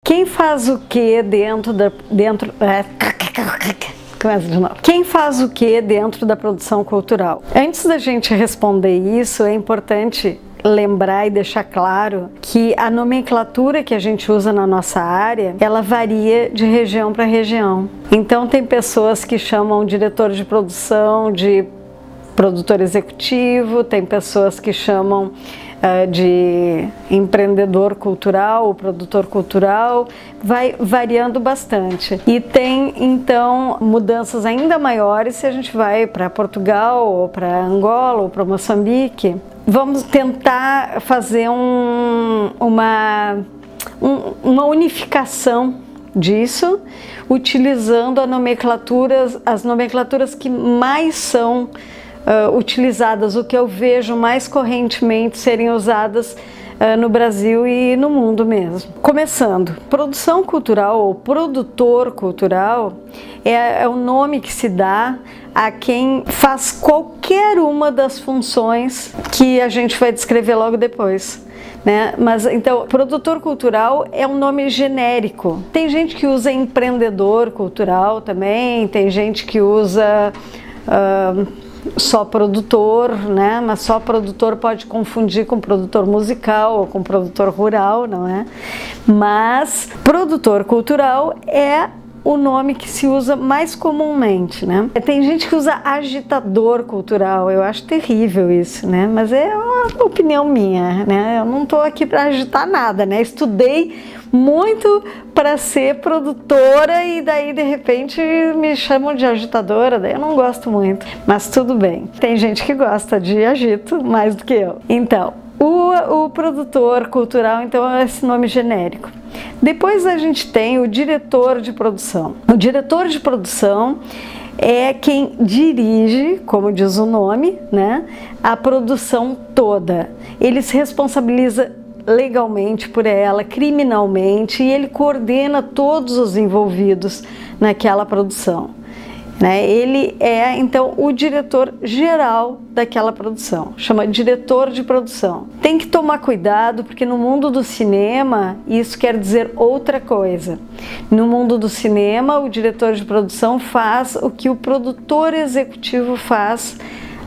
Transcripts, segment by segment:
Quem faz o que Começa de novo. Quem faz o que dentro da produção cultural? Antes da gente responder isso, é importante lembrar e deixar claro que a nomenclatura que a gente usa na nossa área, ela varia de região para região. Então tem pessoas que chamam diretor de produção de produtor executivo, tem pessoas que chamam de empreendedor cultural ou produtor cultural, vai variando bastante. E tem então mudanças ainda maiores se a gente vai para Portugal ou para Angola ou para Moçambique. Vamos tentar fazer uma unificação disso, utilizando as nomenclaturas que mais são utilizadas, o que eu vejo mais correntemente serem usadas no Brasil e no mundo mesmo. Começando, produção cultural ou produtor cultural é o nome que se dá a quem faz qualquer uma das funções que a gente vai descrever logo depois, né? Mas então, produtor cultural é um nome genérico. Tem gente que usa empreendedor cultural também, tem gente que usa só produtor, né? Mas só produtor pode confundir com produtor musical ou com produtor rural, não é? Mas produtor cultural é o nome que se usa mais comumente, né? Tem gente que usa agitador cultural, eu acho terrível isso, né? Mas é uma opinião minha, né? Eu não estou aqui para agitar nada, né? Estudei muito para ser produtora e daí de repente me chamam de agitadora, daí eu não gosto muito, mas tudo bem. Tem gente que gosta de agito mais do que eu. Então, o produtor cultural, então, é esse nome genérico. Depois a gente tem o diretor de produção. O diretor de produção é quem dirige, como diz o nome, né, a produção toda. Ele se responsabiliza legalmente por ela, criminalmente, e ele coordena todos os envolvidos naquela produção, né? Ele é, então, o diretor geral daquela produção, chama diretor de produção. Tem que tomar cuidado, porque no mundo do cinema isso quer dizer outra coisa. No mundo do cinema, o diretor de produção faz o que o produtor executivo faz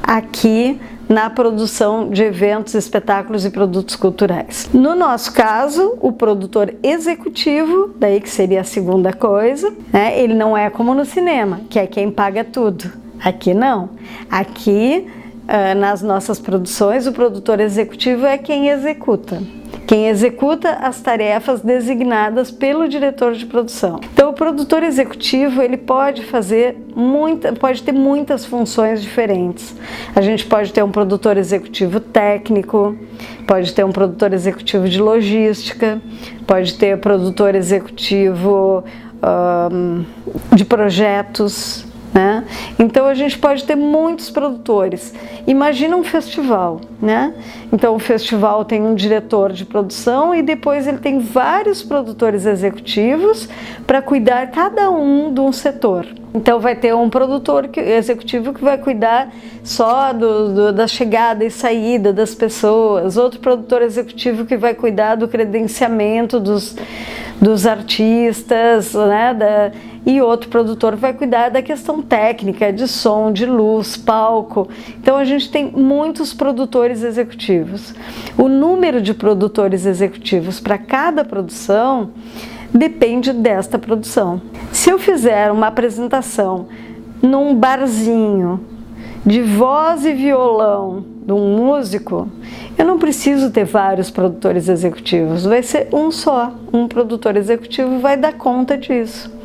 aqui na produção de eventos, espetáculos e produtos culturais. No nosso caso, o produtor executivo, daí que seria a segunda coisa, né? Ele não é como no cinema, que é quem paga tudo. Aqui não. Aqui, nas nossas produções, o produtor executivo é quem executa. Quem executa as tarefas designadas pelo diretor de produção. Então, o produtor executivo, ele pode ter muitas funções diferentes. A gente pode ter um produtor executivo técnico, pode ter um produtor executivo de logística, pode ter produtor executivo de projetos, né? Então a gente pode ter muitos produtores. Imagina um festival, né? Então o festival tem um diretor de produção e depois ele tem vários produtores executivos para cuidar cada um de um setor. Então vai ter um produtor executivo que vai cuidar só da chegada e saída das pessoas, outro produtor executivo que vai cuidar do credenciamento dos artistas, né? E outro produtor vai cuidar da questão técnica, de som, de luz, palco. Então a gente tem muitos produtores executivos. O número de produtores executivos para cada produção depende desta produção. Se eu fizer uma apresentação num barzinho de voz e violão de um músico, eu não preciso ter vários produtores executivos, vai ser um só. Um produtor executivo vai dar conta disso.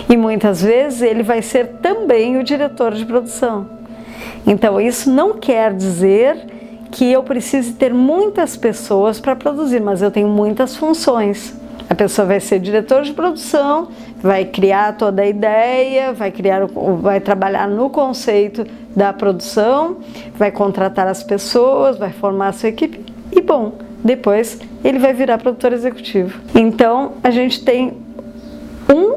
E muitas vezes ele vai ser também o diretor de produção. Então isso não quer dizer que eu precise ter muitas pessoas para produzir, mas eu tenho muitas funções. A pessoa vai ser diretor de produção, vai criar toda a ideia, vai trabalhar no conceito da produção, vai contratar as pessoas, vai formar a sua equipe e, bom, depois ele vai virar produtor executivo. Então a gente tem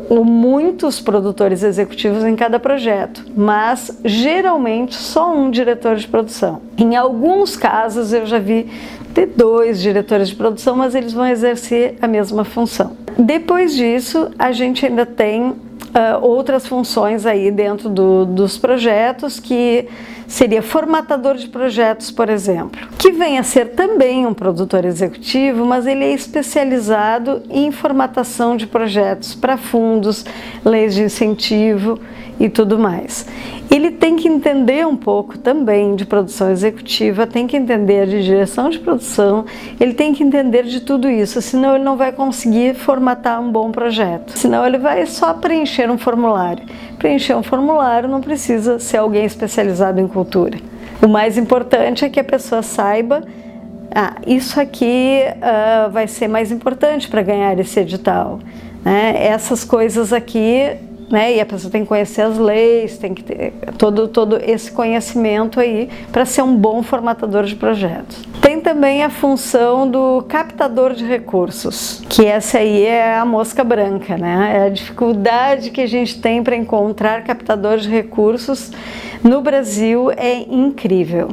ou muitos produtores executivos em cada projeto, mas geralmente só um diretor de produção. Em alguns casos eu já vi ter 2 diretores de produção, mas eles vão exercer a mesma função. Depois disso, a gente ainda tem outras funções aí dentro dos projetos, que seria formatador de projetos, por exemplo, que vem a ser também um produtor executivo, mas ele é especializado em formatação de projetos para fundos, leis de incentivo e tudo mais. Ele tem que entender um pouco também de produção executiva, tem que entender de direção de produção, ele tem que entender de tudo isso, senão ele não vai conseguir formatar um bom projeto. Senão ele vai só preencher um formulário. Preencher um formulário não precisa ser alguém especializado em cultura. O mais importante é que a pessoa saiba, isso aqui vai ser mais importante para ganhar esse edital, né? Essas coisas aqui, né? E a pessoa tem que conhecer as leis, tem que ter todo esse conhecimento aí para ser um bom formatador de projetos. Tem também a função do captador de recursos, que essa aí é a mosca branca, né? É a dificuldade que a gente tem para encontrar captadores de recursos no Brasil, é incrível.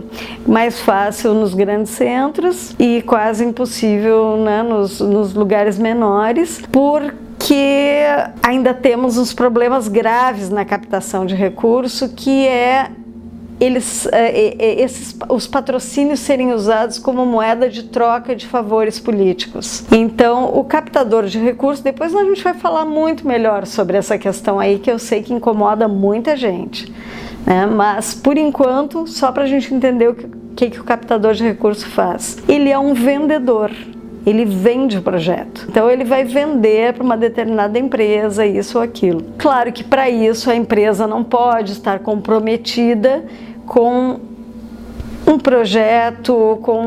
Mais fácil nos grandes centros e quase impossível, né, nos lugares menores, porque ainda temos uns problemas graves na captação de recurso, que é os patrocínios serem usados como moeda de troca de favores políticos. Então, o captador de recursos, depois a gente vai falar muito melhor sobre essa questão aí, que eu sei que incomoda muita gente, né? Mas, por enquanto, só para a gente entender o que o captador de recursos faz. Ele é um vendedor. Ele vende o projeto. Então ele vai vender para uma determinada empresa isso ou aquilo. Claro que para isso a empresa não pode estar comprometida com um projeto, com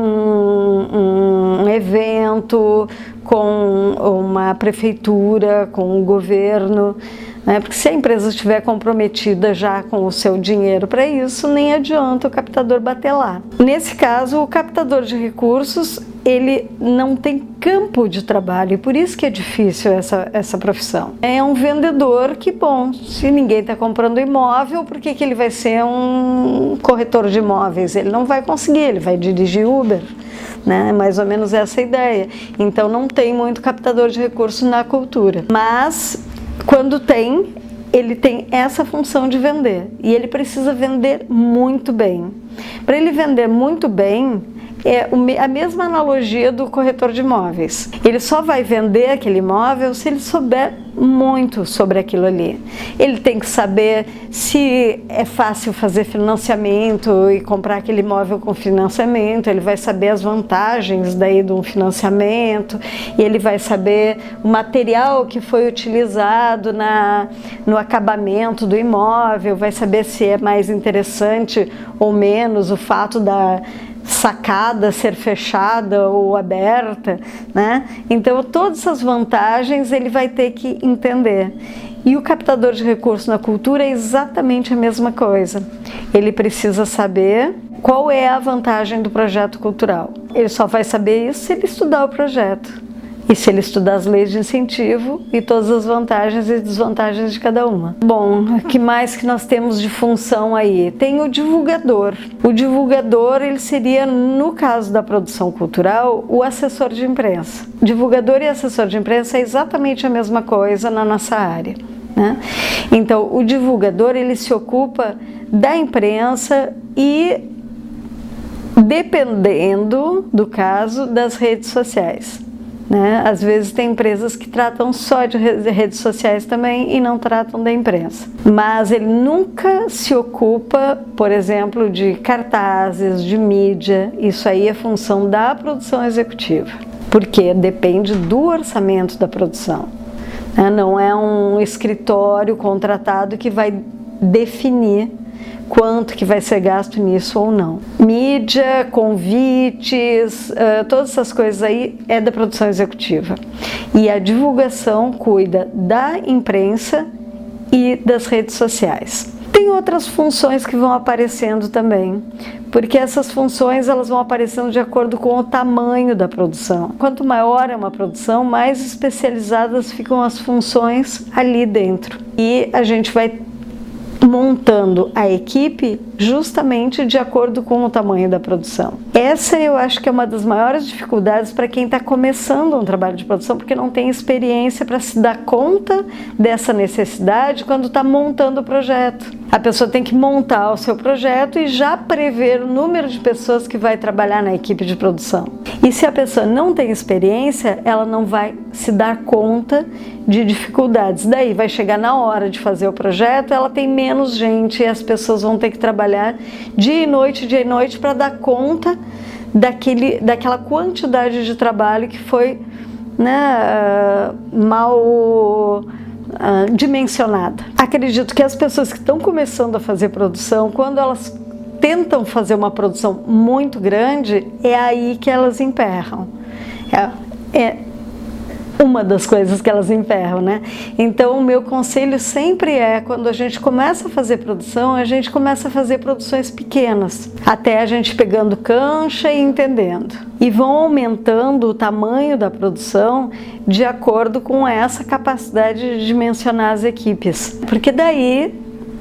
um evento, com uma prefeitura, com um governo, né? Porque se a empresa estiver comprometida já com o seu dinheiro para isso, nem adianta o captador bater lá. Nesse caso, o captador de recursos, ele não tem campo de trabalho, e por isso que é difícil essa profissão. É um vendedor que, bom, se ninguém está comprando imóvel, por que ele vai ser um corretor de imóveis? Ele não vai conseguir, ele vai dirigir Uber, né? Mais ou menos essa a ideia. Então não tem muito captador de recursos na cultura. Mas, quando tem, ele tem essa função de vender, e ele precisa vender muito bem. Para ele vender muito bem, é a mesma analogia do corretor de imóveis. Ele só vai vender aquele imóvel se ele souber muito sobre aquilo ali. Ele tem que saber se é fácil fazer financiamento e comprar aquele imóvel com financiamento, ele vai saber as vantagens daí de um financiamento, e ele vai saber o material que foi utilizado no acabamento do imóvel, vai saber se é mais interessante ou menos o fato da sacada ser fechada ou aberta, né? Então todas essas vantagens ele vai ter que entender. E o captador de recursos na cultura é exatamente a mesma coisa. Ele precisa saber qual é a vantagem do projeto cultural. Ele só vai saber isso se ele estudar o projeto. E se ele estudar as leis de incentivo e todas as vantagens e desvantagens de cada uma. Bom, o que mais que nós temos de função aí? Tem o divulgador. O divulgador, ele seria, no caso da produção cultural, o assessor de imprensa. Divulgador e assessor de imprensa é exatamente a mesma coisa na nossa área, né? Então, o divulgador, ele se ocupa da imprensa e, dependendo do caso, das redes sociais, né? Às vezes tem empresas que tratam só de redes sociais também e não tratam da imprensa. Mas ele nunca se ocupa, por exemplo, de cartazes, de mídia. Isso aí é função da produção executiva, porque depende do orçamento da produção, né? Não é um escritório contratado que vai definir quanto que vai ser gasto nisso ou não. Mídia, convites, todas essas coisas aí é da produção executiva. E a divulgação cuida da imprensa e das redes sociais. Tem outras funções que vão aparecendo também, porque essas funções elas vão aparecendo de acordo com o tamanho da produção. Quanto maior é uma produção, mais especializadas ficam as funções ali dentro. E a gente vai montando a equipe justamente de acordo com o tamanho da produção. Essa eu acho que é uma das maiores dificuldades para quem está começando um trabalho de produção, porque não tem experiência para se dar conta dessa necessidade quando está montando o projeto. A pessoa tem que montar o seu projeto e já prever o número de pessoas que vai trabalhar na equipe de produção. E se a pessoa não tem experiência, ela não vai se dar conta de dificuldades. Daí vai chegar na hora de fazer o projeto, ela tem menos gente e as pessoas vão ter que trabalhar dia e noite para dar conta daquela quantidade de trabalho que foi, né, mal dimensionada. Acredito que as pessoas que estão começando a fazer produção, quando elas tentam fazer uma produção muito grande, é aí que elas emperram. É uma das coisas que elas emperram, né? Então, o meu conselho sempre é, quando a gente começa a fazer produção, a gente começa a fazer produções pequenas, até a gente pegando cancha e entendendo. E vão aumentando o tamanho da produção de acordo com essa capacidade de dimensionar as equipes. Porque daí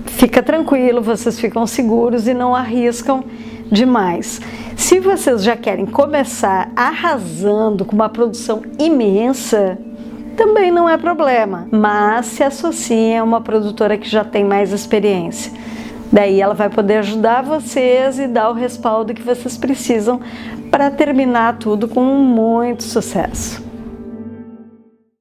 fica tranquilo, vocês ficam seguros e não arriscam demais. Se vocês já querem começar arrasando com uma produção imensa, também não é problema, mas se associem a uma produtora que já tem mais experiência. Daí ela vai poder ajudar vocês e dar o respaldo que vocês precisam para terminar tudo com muito sucesso.